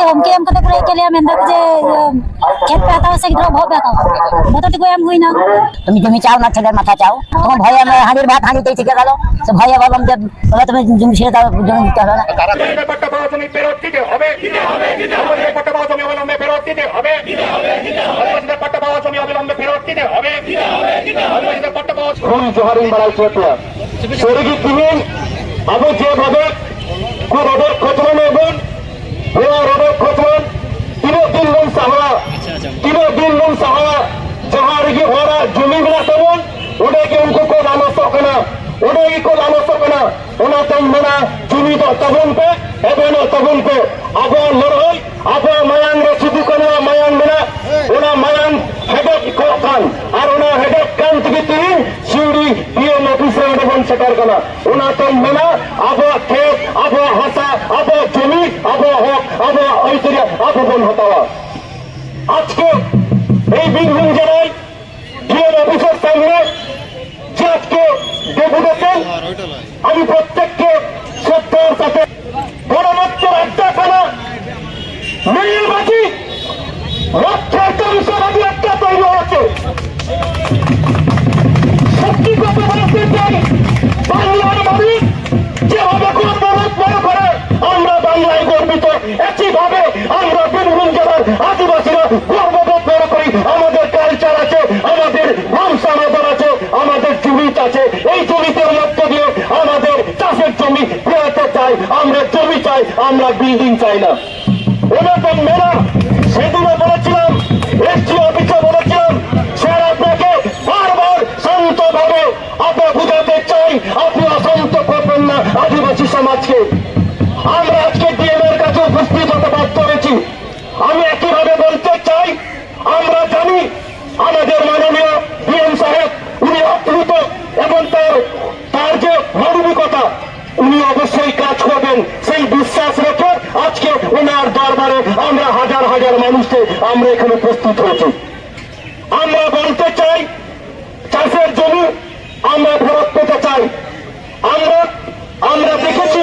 के हमके हम कते पूरा के लिए मेंदा जे खेत पे आता से गिद्रो बहुत बेता बतती को हम हुई ना তুমি জমি চাও না ছেলের মাথা চাও তোমার ভয়ে আমি হাঁড়ির ভাত হাঁড়িতেই থেকে গেল সে ভয়ে বললাম যে বলে তুমি জমি ছেড়ে দাও জমি দিতে হবে না পট্টা পাওয়া জমি ফেরত দিতে হবে পট্টা পাওয়া জমি অবিলম্বে ফেরত দিতে হবে পট্টা পাওয়া জমি অবিলম্বে ফেরত দিতে হবে পট্টা পাওয়া খুন জোহারিন বাড়াই চেপলা শরীর দিবেন আবু যেভাবে রোডের খতমান এবং রোডের খতমান তিন দিন सहा जहाँ रही हो रहा जमी मिला तरुण उड़ेगी उनको को लाना सकना उड़ेगी को लाना सकना उन्हें तम मना जमी तो तबुन पे एबेनो तबुन पे अब लड़ाई अब मयांग रसीदी करना मयांग मिला उन्हें मयांग हेडेक को कान और उन्हें हेडेक कान की तीन शिवरी पीएम ऑफिसर एवं सरकार करना उन्हें तम मना अब खेत अब हंसा अब जमी अब हक अब ऐतरिया अब बन हटावा आज के এই বীরভূম জেলায় ডিএম অফিসের সামনে যে আজকে ডেপুটেশন আমি প্রত্যেককে শ্রদ্ধার সাথে গণমাত্র একটা খানা মেয়ের বাকি লক্ষ্যের বিষয়বাদী একটা তৈরি হয়েছে সত্যিগত বলতে চাই বাংলার মানুষ যেভাবে গর্ববোধ মনে করে আমরা বাংলায় গর্বিত একইভাবে আমরা বীরভূম জেলার আদিবাসীরা গর্ববোধ মনে করি আমাদের কালচার আছে আমাদের ভাষা আমাদের আছে আমাদের জমিত আছে এই জমিতের মধ্য দিয়ে আমাদের চাষের জমি পেতে চাই আমরা জমি চাই আমরা বিল্ডিং চাই না এরকম মেলা সেদিনও বলেছিলাম এসডি অফিসে বলেছিলাম স্যার আপনাকে বারবার শান্তভাবে আপনার বুঝাতে চাই আপনি অশান্ত করবেন না আদিবাসী সমাজকে আমরা আজকে ডিএম এর কাছে উপস্থিত হতে বাধ্য হয়েছি আমি একইভাবে বলতে চাই আমরা জানি আমাদের মাননীয় ডিএম সাহেব উনি অপ্লুত এবং তার যে মানবিকতা উনি অবশ্যই কাজ করবেন সেই বিশ্বাস রেখে আজকে ওনার দরবারে আমরা হাজার হাজার মানুষকে আমরা এখানে প্রস্তুত হয়েছি আমরা বলতে চাই চাষের জমি আমরা ফেরত পেতে চাই আমরা দেখেছি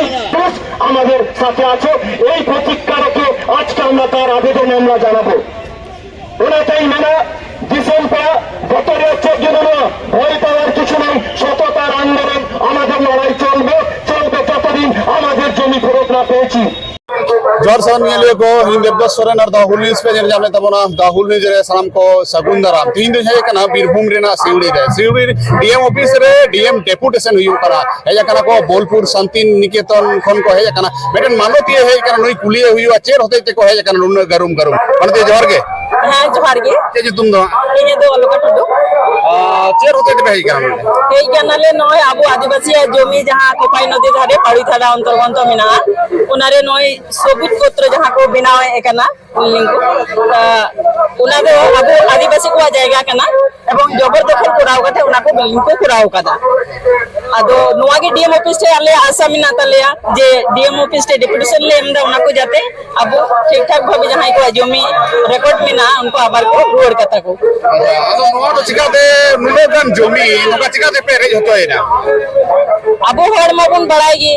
আমাদের সাথে আছে এই প্রতিজ্ঞা রেখে আজকে আমরা তার আবেদন আমরা জানাবো ওরা চাই মেনা দিশন পেয়া ভেতরে হচ্ছে জন্য ভয় পাওয়ার কিছু নেই সততার আন্দোলন আমাদের লড়াই চলবে যতদিন আমাদের জমি ফেরত না পেয়েছি जोर सन को इन देवदास सोरेन और दाहुल न्यूज पे जन जामे तबना दाहुल न्यूज रे सालाम को सगुन दाराम तीन दिन है कना बीरभूम रेना सिवड़ी रे सिवड़ी डीएम ऑफिस रे डीएम डेपुटेशन हुई करा हेजा कना को बोलपुर शांति निकेतन खन को हेजा कना बेटन मानवतीय है कना नई कुलिए हुई चेर होते ते को हेजा कना नुन गरुम गरुम पनते जोर के हां जोहार गे जे तुम दो इने दो अलका टुडू चेर होते ते है कना এই কানালে নয় আবু আদিবাসী জমি যাহা কোপাই নদী ধারে পাড়ি থানা অন্তর্গত মিনা উনারে নয় সবুজ পত্র যাহা কো বিনাও একানা লিঙ্কু উনা দো আবু আদিবাসী কো জায়গা কানা এবং জবরদখল করাও কাতে উনা কো বিল্ডিং কো করাও কাদা আদো নোয়াগে ডিএম অফিস তে আলে আশা মিনা তালিয়া যে ডিএম অফিস তে ডেপুটেশন লে এমদা উনা কো যাতে আবু ঠিকঠাক ভাবে যাহাই কো জমি রেকর্ড মিনা উনকো আবার কো রোড কাতা কো আদো নোয়া তো চিকাতে নুলেগান জমি নোকা চিকাতে পেরে হতো এনা আবু হড় মাবুন বাড়াইগি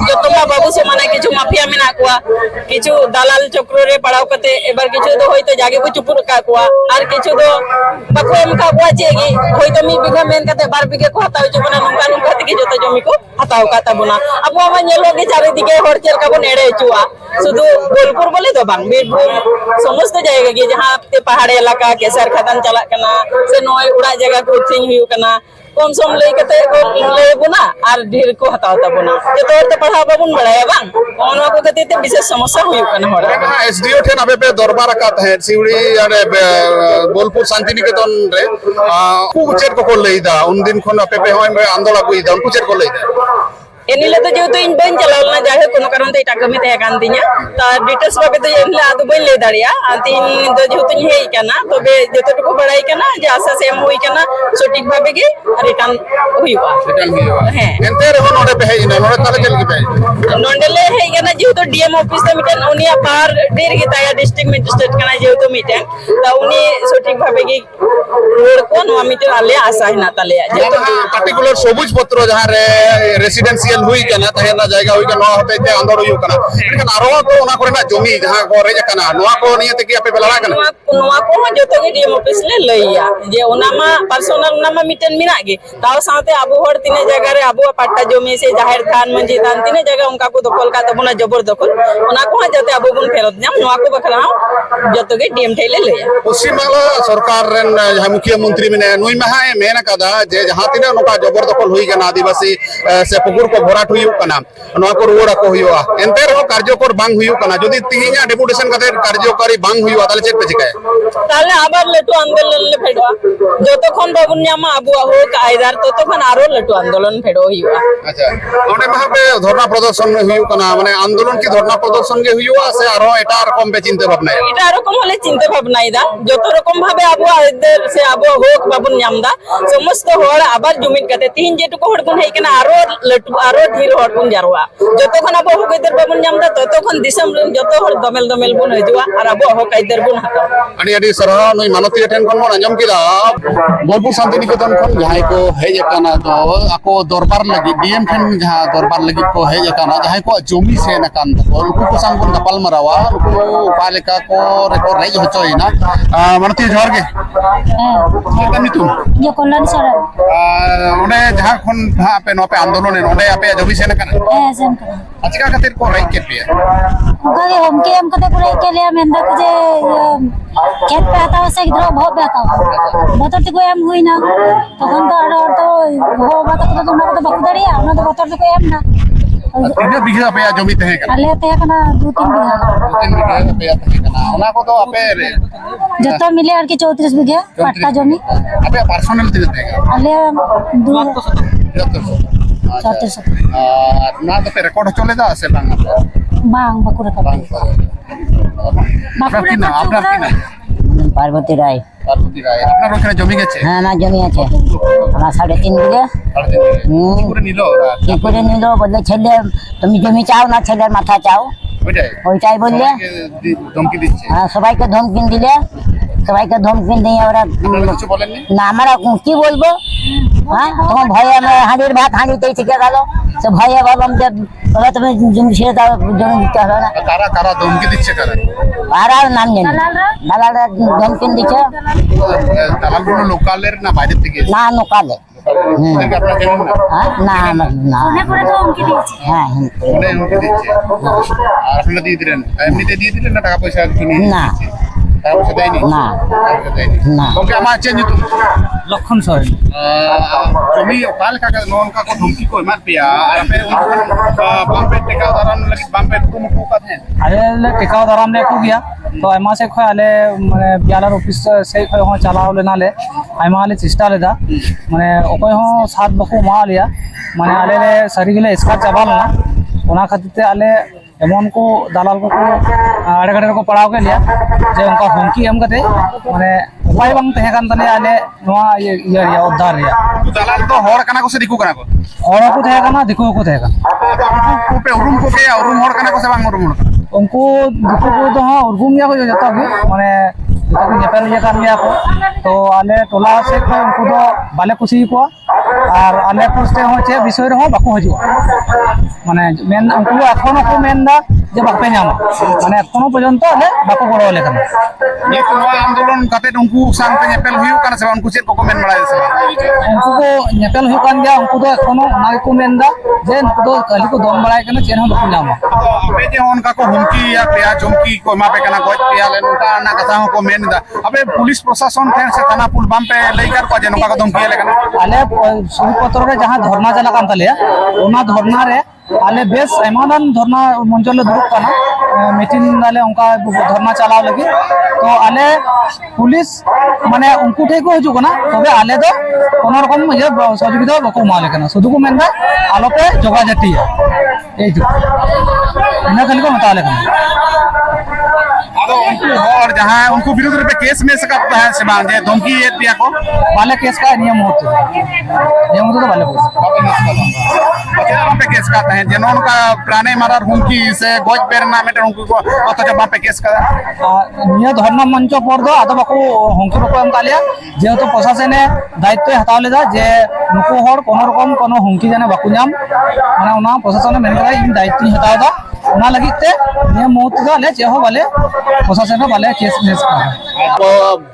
যতমা বাবু সে মানে কিছু মাফিয়া মিনা কোয়া কিছু দালাল চক্ররে পড়াও কতে এবার কিছু তো হয়তো জাগে কো চুপুর কা কোয়া আর কিছু তো বাকো এম কা কোয়া চেগি হয়তো মি বিঘা মেন কতে 12 বিঘা কো হাতাও চুপনা নুকা নুকা থেকে যত জমি কো হাতাও কাতা বনা আবু আমা নেলোগে চারিদিকে হড়চের কাবো নেড়ে চুয়া শুধু বোলপুর বলে তো বাং বীরভূম সমস্ত জায়গা গিয়ে যাহাতে পাহাড়ি এলাকা কেসার খাদান চালা কানা সে নয় উড়া জায়গা কো চিং হুই কানা कम सम लई कते लेबुना और ढेर को हतावता बना जतो तो पढ़ा बाबुन बड़ाया बां ओनवा को कते विशेष समस्या हुई कना होरा एसडीओ ठेन अबे पे दरबार का है सिवड़ी अरे बोलपुर शांति निकेतन रे कुचेर को लेइदा उन दिन खन अबे पे होय आंदोलन को इदा कुचेर को लेइदा एनिले तो जेतो इन बन चलावलना जाहे कोनो कारण ते टाका में ते कान दिया ता डिटेल्स बाबे तो एनिले आदो बन ले दाड़िया तीन तो जेतो हे कना तबे जेतो को बड़ाई कना जे आशा से हम होई कना सटीक भाबे गे रिटर्न हुईवा है एनते रे नोडे पे है नोडे ताले चल के पे नोंडले है कना जेतो डीएम ऑफिस ते मिटन उनिया पार डेर गे ताया डिस्ट्रिक्ट मजिस्ट्रेट कना जेतो मिटन ता उनी सटीक भाबे गे रोड को नो मिटन आले आशा हिना ताले जेतो पार्टिकुलर सबुज पत्र जहां रे रेसिडेंशियल ᱥᱮᱴᱮᱞ ᱦᱩᱭ ᱠᱟᱱᱟ ᱛᱟᱦᱮᱱ ᱡᱟᱭᱜᱟ ᱦᱩᱭ ᱠᱟᱱᱟ ᱱᱚᱣᱟ ᱦᱚᱛᱮᱛᱮ ᱟᱸᱫᱳᱲ ᱦᱩᱭᱩᱜ ᱠᱟᱱᱟ ᱮᱱᱠᱷᱟᱱ ᱟᱨᱚ ᱛᱚ ᱚᱱᱟ ᱠᱚᱨᱮᱱᱟᱜ ᱡᱚᱢᱤ ᱡᱟᱦᱟᱸ ᱠᱚ ᱨᱮᱡ ᱟᱠᱟᱱᱟ ᱱᱚᱣᱟ ᱠᱚ ᱱᱤᱭᱮ ᱛᱮᱜᱮ ᱟᱯᱮ ᱯᱮ ᱞᱟᱲᱟᱜ ᱠᱟᱱᱟ ᱱᱚᱣᱟ ᱠᱚᱦᱚᱸ ᱡᱚᱛᱚ ᱜᱮ ᱰᱤএᱢ ᱚᱯᱷᱤᱥ ᱞᱮ ᱞᱟᱹᱭᱟ ᱡᱮ ᱚᱱᱟ ᱢᱟ ᱯᱟᱨᱥᱚᱱᱟᱞ ᱚᱱᱟ ᱢᱟ ᱢᱤᱫᱴᱮᱱ ᱢᱮᱱᱟᱜ ᱜᱮ ᱛᱟᱣ ᱥᱟᱶᱛᱮ ᱟᱵᱚ ᱦᱚᱲ ᱛᱤᱱᱟᱹᱜ ᱡᱟᱭᱜᱟ ᱨᱮ ᱟᱵᱚᱣᱟᱜ ᱯᱟᱴ্टा ᱡᱚᱢᱤ ᱥᱮ ᱡᱟᱦᱮᱨ ᱛᱷᱟᱱ ᱢᱟᱹᱡᱷᱤ ᱛᱷᱟᱱ ᱛᱤᱱᱟᱹᱜ ᱡᱟᱭᱜᱟ ᱚᱱᱠᱟ ᱠᱚ ᱫᱚᱠᱷᱚᱞ ᱠᱟᱜ ᱛᱟᱵᱚᱱᱟ ᱡᱚᱵᱚᱨ ᱫᱚᱠᱷᱚᱞ ᱚᱱᱟ ᱠᱚᱦᱚᱸ ᱡᱟᱛᱮ ᱟᱵᱚ ᱵᱚᱱ ᱯᱷᱮᱨᱚᱛ ᱧᱟᱢ ᱱᱚᱣᱟ ᱠᱚ ᱵᱟᱠᱷᱨᱟ ᱦᱚᱸ ᱡᱚᱛᱚ ᱜᱮ ᱰᱤএᱢ ᱴᱷᱮᱡ ᱞᱮ ᱞᱟᱹᱭᱟ ᱯᱚᱥᱪᱤᱢ ᱵᱟᱝᱞᱟ ᱥᱚᱨᱠᱟর ᱨᱮᱱ ᱡᱟᱦᱟᱸ ᱢᱩᱠᱷᱤᱭᱟᱹ ᱢᱚᱱᱛᱨী ᱢᱮᱱᱟᱭᱟ ᱱᱩᱭ ᱢᱟᱦᱟᱭ ᱢᱮᱱ ᱟᱠᱟᱫᱟ ᱡᱮ ᱡᱟᱦᱟᱸ ᱛᱤᱱᱟᱹᱜ ᱱᱚᱝᱠᱟ ᱡᱚᱵᱚᱨ ᱫᱚᱠᱷᱚᱞ ᱦᱩᱭ ᱠᱟᱱᱟ ᱟᱹᱫᱤᱵᱟᱹᱥᱤ ᱥᱮ ᱯᱩকুর ᱠᱚ ভরাট ᱦᱩᱭᱩᱜ ᱠᱟᱱᱟ ᱱᱚᱣᱟ ᱠᱚ ᱨᱩᱣᱟᱹᱲ ᱟᱠᱚ ᱦᱩᱭᱩᱜᱼᱟ ᱮᱱᱛᱮ ᱨᱮᱦᱚᱸ ᱠᱟর্যকর ᱵᱟᱝ ᱦᱩᱭᱩᱜ ᱠᱟᱱᱟ ᱡᱩᱫᱤ ᱛᱤᱦᱤᱧᱟᱜ ᱰᱮᱯᱩᱴᱮᱥᱚᱱ ᱠᱟᱛᱮ ᱠᱟর্যকরী ᱵᱟᱝ ᱦᱩᱭᱩᱜᱼᱟ ᱛᱟᱦᱞᱮ ᱪᱮᱫ ᱯᱮ ᱪᱤᱠᱟᱹᱭᱟ তাহলে আবার লাটু আন্দোলন লে ফেডোয়া যতক্ষণ বাবুন ᱧᱟᱢᱟ আবুয়াᱜ হোক আইদার ততক্ষণ আরো লাটু আন্দোলন ফেডো ᱦᱩᱭᱩᱜᱼᱟ আচ্ছা ᱚᱸᱰᱮ ᱢᱟ ᱯᱮ ᱫᱷᱚᱨᱱᱟ ᱯᱨᱚᱫᱚর্শন ᱦᱩᱭᱩᱜ ᱠᱟᱱᱟ ᱢᱟᱱᱮ ᱟন্দᱳলন কি ধর্ণা প্রদর্শন ᱜᱮ ᱦᱩᱭᱩᱜᱼᱟ ᱥᱮ ᱟᱨᱚ ᱮᱴᱟᱜ ᱨᱚᱠᱚᱢ ᱯᱮ চিন্তা ভাবনায় এটা এরকম হলে চিন্তা ভাবনাইদা যত রকম ভাবে আবুয়াᱜ আইদার সে আবুয়াᱜ হোক বাবুন ᱧᱟᱢদা সমস্ত হড় আবার জুমিদ কাতে তিন যেটুকু হড় বন হেই কানা আরো লাটু আরো ঢির হড় বন জারওয়া যতক্ষণ আবুয়াᱜ হোক আইদার বাবুন ᱧᱟᱢদা ততক্ষণ দিশম রেন যত হড় দমেল দমেল বন হইজুয়া আর আবুয়াᱜ হোক আইদার বন হাতাও ᱟᱹᱰᱤ ᱟᱹᱰᱤ ᱥᱟᱨᱦᱟᱣ ᱱᱩᱭ ᱢᱟᱱᱚᱛᱤᱭᱟᱹ ᱴᱷᱮᱱ ᱠᱷᱚᱱ ᱵᱚᱱ ᱟᱸᱡᱚᱢ ᱠᱮᱫᱟ ᱵᱳᱞᱯᱩᱨ ᱥᱟᱱᱛᱤᱱᱤᱠᱮᱛᱚᱱ ᱠᱷᱚᱱ ᱡᱟᱦᱟᱸᱭ ᱠᱚ ᱦᱮᱡ ᱟᱠᱟᱱᱟ ᱫᱚ ᱟᱠᱚ ᱫᱚᱨᱵᱟᱨ ᱞᱟᱹᱜᱤᱫ ᱰᱤএᱢ ᱴᱷᱮᱱ ᱡᱟᱦᱟᱸ ᱫᱚᱨᱵᱟᱨ ᱞᱟᱹᱜᱤᱫ ᱠᱚ ᱦᱮᱡ ᱟᱠᱟᱱᱟ ᱡᱟᱦᱟᱸᱭ ᱠᱚᱣᱟᱜ ᱡᱚᱢᱤ ᱥᱮᱱ ᱟᱠᱟᱱ ᱛᱟᱠᱚ ᱩᱱᱠᱩ ᱠᱚ ᱥᱟᱶ ᱵᱚᱱ ᱜᱟᱯᱟᱞ ᱢᱟᱨᱟᱣᱟ ᱩᱱᱠᱩ ᱚᱠᱟ ᱞᱮᱠᱟ ᱠᱚ ᱨᱮᱠᱚ ᱨᱮᱡ ᱦᱚᱪᱚᱭᱮᱱᱟ ᱢᱟᱱᱚᱛᱤᱭᱟᱹ ᱡᱚᱦᱟᱨ ᱜᱮ ᱪᱮᱫ ᱛᱟᱢ ᱧᱩᱛᱩᱢ ᱡᱮ ᱠᱚᱞᱞᱟᱱᱤ ᱥᱚᱨᱮᱱ ᱚᱸᱰᱮ ᱡᱟᱦᱟᱸ ᱠᱷᱚᱱ ᱟᱯᱮ ᱱᱚᱣᱟ ᱯᱮ ᱟᱱᱫᱳᱞᱚᱱ ᱚᱸᱰᱮ ᱟᱯᱮᱭᱟᱜ ᱡᱚᱢᱤ ᱥᱮᱱ ᱟᱠᱟᱱᱟ ᱥᱮᱱ ᱠᱟᱱᱟ ᱪᱤᱠᱟ ᱠᱷᱟᱹᱛᱤᱨ ᱠᱚ ᱨᱮᱡ ᱠᱮᱫ ᱯᱮᱭᱟ ᱚᱱᱠᱟ ᱜᱮ ᱦᱚᱢᱠᱤ ᱮᱢ ᱠᱟᱛᱮ ᱠᱚ ᱨᱮᱡ ᱠᱮᱫ ᱞᱮᱭᱟ ᱢᱮᱱᱫᱟᱠᱚ ᱡᱮ ᱠᱷᱮᱛ ᱯᱮ ᱦᱟᱛᱟᱣᱟ ᱥᱮ ᱜᱤᱫᱽᱨᱟᱹ ᱵᱷᱚᱜ ᱯᱮ ᱦᱟᱛᱟᱣᱟ ᱵᱚᱛᱚᱨ ᱛᱮᱠᱚ ᱮᱢ ᱦᱩᱭᱱᱟ তখন তো ᱟᱨ ᱦᱚᱲ ᱫᱚ ᱜᱚ ᱵᱟᱵᱟ ᱛᱟᱠᱚ ᱫᱚ ᱚᱱᱟ ᱠᱚᱫᱚ ᱵᱟᱠᱚ ᱫᱟᱲᱮᱭᱟᱜᱼᱟ ᱚᱱᱟ ᱫᱚ ᱵᱚᱛᱚᱨ ᱛᱮᱠᱚ ᱮᱢᱱᱟ ᱛᱤᱱᱟᱹᱜ ᱵᱤᱜᱷᱟᱹ ᱟᱯᱮᱭᱟᱜ ᱡᱚᱢᱤ ᱛᱟᱦᱮᱸ ᱠᱟᱱᱟ ᱟᱞᱮ ᱛᱟᱦᱮᱸ ᱠᱟᱱᱟ 2-3 বিঘা 3 বিঘা ᱟᱯᱮᱭᱟᱜ ᱛᱟᱦᱮᱸ ᱠᱟᱱᱟ ᱚᱱᱟ ᱠᱚᱫᱚ ᱟᱯᱮ ᱡᱚᱛᱚ মিলে আর কি 34 বিঘা পাট্টা জমি ᱟᱯᱮᱭᱟᱜ ᱯᱟᱨᱥᱚᱱᱟᱞ ᱛᱤᱱᱟᱹᱜ ᱛᱟᱦᱮᱸ ᱠᱟᱱᱟ ᱟᱞᱮ 74 ᱟᱨ ᱱᱚᱣᱟ ᱫᱚᱯᱮ ᱨᱮᱠᱚᱨᱰ ᱦᱚᱪᱚ ᱞᱮᱫᱟ ᱥᱮ ᱵᱟᱝ বাং বাঁকুড়া আপনার কি নাম আপনার কি নাম পার্বতী রায় পার্বতী রায় আপনার ওখানে জমি গেছে হ্যাঁ আমার জমি আছে আমার 3.5 বিঘে কি করে নিল কি করে নিল বললে ছেলে তুমি জমি চাও না ছেলের মাথা চাও ওইটাই ওইটাই বললে ধমকি দিচ্ছে হ্যাঁ সবাইকে ধমকি দিলে সবাইকে ধমকি দিয়ে ওরা আপনারা কিছু বলেননি না আমরা কি বলবো হ্যাঁ তোমার ভয়ে আমরা হাঁড়ির ভাত হাঁড়িতেই থেকে গেল সে ভয়ে বললাম যে ওরা তুমি জমি ছেড়ে দাও জমি দিতে হবে না কারা কারা ধমকি দিচ্ছে কারা আর আর নাম জানি দালালরা ধমকি দিচ্ছে দালালগুলো লোকালের না বাইরের থেকে না নোকালে ওদেরকে আপনারা জানেন না হ্যাঁ না না হ্যাঁ ওরা ধমকি দিচ্ছে আর আপনারা দিয়ে দিলেন এমনিতে দিয়ে দিলেন না টাকা পয়সা কিছু নিয়ে না টাকা পয়সা দেয়নি না টাকা পয়সা দেয়নি না ওকে আমার চেঞ্জ হতো লক্ষণ সরেন জমি ᱚᱠᱟ ᱞᱮᱠᱟ ᱱᱚᱝᱠᱟ ᱠᱚ ᱫᱷᱩᱢᱠᱤ ᱠᱚ ᱮᱢᱟᱫ ᱯᱮᱭᱟ ᱟᱨ ᱟᱯᱮ ᱵᱟᱝᱯᱮ ᱴᱮᱠᱟᱣ ᱫᱟᱨᱟᱢ ᱞᱟᱹᱜᱤᱫ ᱵᱟᱝᱯᱮ ᱠᱩᱨᱩᱢᱩᱴᱩ ᱟᱠᱟᱫ ᱛᱟᱦᱮᱸᱫ ᱟᱞᱮ ᱞᱮ ᱴᱮᱠᱟᱣ ᱫᱟᱨᱟᱢ ᱞᱮ ᱠᱚ ᱜᱮᱭᱟ ᱛᱚ ᱟᱭᱢᱟ ᱥᱮᱫ ᱠᱷᱚᱱ ᱟᱞᱮ ᱢᱟᱱᱮ ᱵᱤᱭᱟᱞᱟর অফিস ᱥᱮᱫ ᱠᱷᱚᱱ ᱦᱚᱸ ᱪᱟᱞᱟᱣ ᱞᱮᱱᱟᱞᱮ ᱟᱭᱢᱟ ᱞᱮ ᱪᱮᱥᱴᱟ ᱞᱮᱫᱟ ᱢᱟᱱᱮ ᱚᱠᱚᱭ ᱦᱚᱸ ᱥᱟথ ᱵᱟᱠᱚ ᱮᱢᱟ ᱞᱮᱭᱟ ᱢᱟᱱᱮ ᱟᱞᱮ ᱞᱮ ᱥᱟᱹᱨᱤ ᱜᱮᱞᱮ ᱮᱥᱠᱟᱨ ᱪᱟᱵᱟ ᱞᱮᱱᱟ ᱚᱱᱟ ᱠᱷᱟᱹᱛᱤᱨ ᱛᱮ ᱟᱞᱮ এমন কো দালাল কো আড়ে গাড়ে কো পড়াও কে লিয়া যে উনকা হুমকি এম কাতে মানে উপায় বাং তাহে কান তালে আলে নোয়া ইয়া উদ্ধার রিয়া দালাল তো হড় কানা কো সে দিকু কানা কো হড় কো তাহে কানা দিকু কো তাহে কানা ᱩᱱᱠᱩ ᱯᱮ ᱩᱨᱩᱢ ᱠᱚᱜᱮᱭᱟ ᱩᱨᱩᱢ ᱦᱚᱲ ᱠᱟᱱᱟ ᱠᱚ ᱥᱮ ᱵᱟᱝ ᱩᱨᱩᱢ ᱦᱚᱲ ᱠᱟᱱᱟ उनको दिकु को तो हाँ उर्गुम गया को जता भी माने जता को नेपेल ये कर लिया को तो आले टोला से उनको तो बाले कुसी को और आले कुछते हो चे विषय रहो बाको हजो माने मेन उनको एखोनो को मेनदा जे बापे नाम माने एखोनो पर्यंत आले बाको गड़ो लेखन ᱱᱤᱛ ᱱᱚᱣᱟ ᱟᱱᱫᱳᱞᱚᱱ ᱠᱟᱛᱮ ᱩᱱᱠᱩ ᱥᱟᱶᱛᱮ ᱧᱮᱯᱮᱞ ᱦᱩᱭᱩᱜ ᱠᱟᱱᱟ ᱥᱮ ᱵᱟᱝ ᱩᱱᱠᱩ ᱪᱮᱫ ᱠᱚᱠᱚ ᱢᱮᱱ ᱵᱟᱲᱟᱭᱟ ᱥᱮ ᱵᱟᱝ उनको को नेपेल हुई कान गया उनको तो एखोनो ना को मेनदा जे उनको तो खाली को दम बड़ाय कने चेन हम बाको नाम ᱟᱫᱚ ᱟᱯᱮ ᱡᱮ ᱚᱱᱠᱟ ᱠᱚ ᱦᱩᱢᱠᱤᱭᱟ ᱯᱮᱭᱟ ᱪᱚᱢᱠᱤ ᱠᱚ ᱮᱢᱟ ᱯᱮ ᱠᱟᱱᱟ ᱜᱚᱡ ᱯᱮᱭᱟᱞᱮ ᱱᱚᱝᱠᱟᱱᱟᱜ ᱠᱟᱛᱷᱟ ᱦᱚᱸᱠᱚ ᱢᱮᱱ ᱮᱫᱟ ᱟᱯᱮ ᱯᱩᱞᱤᱥ ᱯᱨᱚᱥᱟᱥᱚᱱ ᱴᱷᱮᱱ ᱥᱮ ᱛᱷᱟᱱᱟ ᱯᱩᱞ ᱵᱟᱝ ᱯᱮ ᱞᱟᱹᱭ ᱠᱟᱫ ᱠᱚᱣᱟ ᱡᱮ ᱱᱚᱝᱠᱟ ᱠᱚ ᱫᱷᱢᱠᱤᱭᱟᱞᱮ ᱠᱟᱱᱟ आले सुई पत्र रे जहां धरना चला कान तले ओना धरना रे आले बेस एमादान धरना मंचल दुरुक काना मीटिंग आले उनका धरना चलाव लगी तो आले पुलिस माने उनको ठे को हजू कना तबे आले दो कोनो रकम ये सहयोगिता बको माले कना सुदु को मेनदा आलो पे जोगा जटी ए जो इना खाली को मताले कना ᱟᱫᱚ ᱩᱱᱠᱩ ᱦᱚᱲ ᱦᱚᱲ ᱡᱟᱦᱟᱸ ᱩᱱᱠᱩ ᱵᱤᱨᱩᱫᱽ ᱨᱮᱯᱮ ᱠᱮᱥ ᱢᱮᱥ ᱟᱠᱟᱫ ᱛᱟᱦᱮᱸ ᱥᱮ ᱵᱟᱝ ᱡᱮ ᱫᱷᱢᱠᱤᱭᱮᱫ ᱯᱮᱭᱟ ᱠᱚ? ᱵᱟᱞᱮ ᱠᱮᱥ ᱠᱟᱜᱼᱟ ᱱᱤᱭᱟᱹ ᱢᱩᱦᱩᱨᱛᱮ ᱫᱚ ᱵᱟᱞᱮ ᱠᱮᱥ ᱪᱮᱫᱟᱜ ᱵᱟᱯᱮ ᱠᱮᱥ ᱠᱟᱫ ᱛᱟᱦᱮᱸᱫ ᱡᱮ ᱱᱚᱜᱼᱚ ᱱᱚᱝᱠᱟ ᱯᱨᱟণᱮ ᱢᱟরার হুমকি ᱥᱮ ᱜᱚᱡ ᱯᱮ ᱨᱮᱱᱟᱜ ᱢᱤᱫᱴᱮᱱ ᱩᱱᱠᱩ ᱠᱚ অথচ বাপে কেস কাদা? নিয়ে ধর্ণা মঞ্চ পর দো আদো বাকু হুমকি বাকু এম কালিয়া যেহেতু প্রশাসনে দায়িত্ব হাতাও লেদা যে নুকু হড় কোনো রকম কোনো হুমকি জানে বাকু নাম মানে ওনা প্রশাসনে মেন করা ইন দায়িত্ব হাতাও দা ওনা লাগিত তে নিয়ে মুহূর্তে দো আলে চেহ বালে প্রশাসনে বালে কেস মেস করা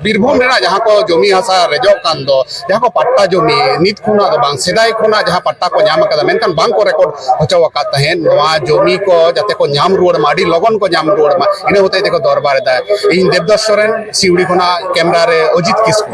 বীরভূম রেনা যাহা কো জমি হাসা রেজক কান দো যাহা কো পাট্টা জমি নিত খুনা দো বাং সেদাই খুনা যাহা পাট্টা কো ᱧᱟᱢ ᱟᱠᱟᱫᱟ ᱢᱮᱱᱠᱷᱟᱱ ᱵᱟᱝ ᱠᱚ ᱨᱮᱠᱚᱨᱰ ᱦᱚᱪᱚ ᱟᱠᱟᱫ ᱛᱟᱦᱮᱸᱫ ᱱᱚᱣᱟ ᱡᱚᱢᱤ ᱠᱚ ᱡᱟᱛᱮ ᱠᱚ ᱧᱟᱢ ᱨᱩᱣᱟᱹᱲ ᱢᱟ ᱟᱹᱰᱤ ᱞᱚᱜᱚᱱ ᱠᱚ ᱧᱟᱢ ᱨᱩᱣᱟᱹᱲ ᱢᱟ ᱤᱱᱟᱹ ᱦᱚᱛᱮ ᱛᱮᱠᱚ ᱫᱚᱨᱵᱟᱨ ᱮᱫᱟ ᱤᱧ ᱫᱮᱵᱫᱟᱥ ᱥᱚᱨᱮᱱ ᱥᱤᱣᱲᱤ ᱠᱷᱚᱱᱟᱜ ᱠᱮᱢᱨᱟ ᱨᱮ ᱚᱡᱤᱛ ᱠᱤᱥᱠᱩ